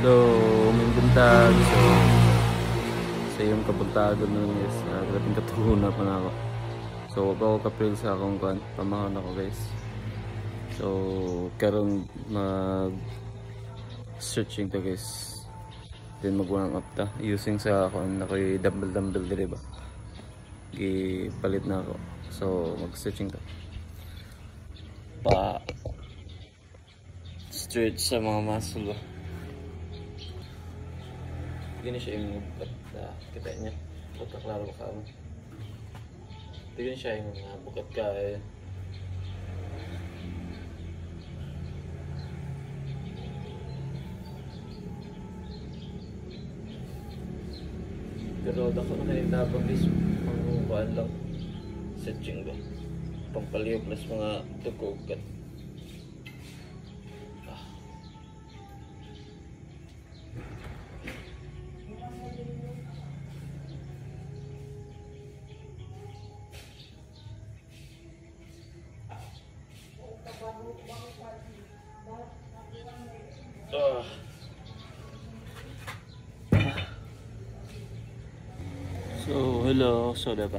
Hello, may buntag. So, sa iyong kabuntagon nun guys, grabe katuluna pa na ako. So, wag ako kapil sa akong pamahan ako guys. So, karon mag-searching to guys. Then mag-warm up ta. Using sa ako, ako'y dumbbell dili ba? Gipalit na ako. So, mag-searching to. Stretch sa mga muscle ba? Gini siya yung bukat na kita niya. Bukat klaro ka mo. Gini siya yung bukat ka eh. Pero dako na yung labang is pang lang. Searching ba? Pampaliw plus mga tugugat. So, hello. So, diba?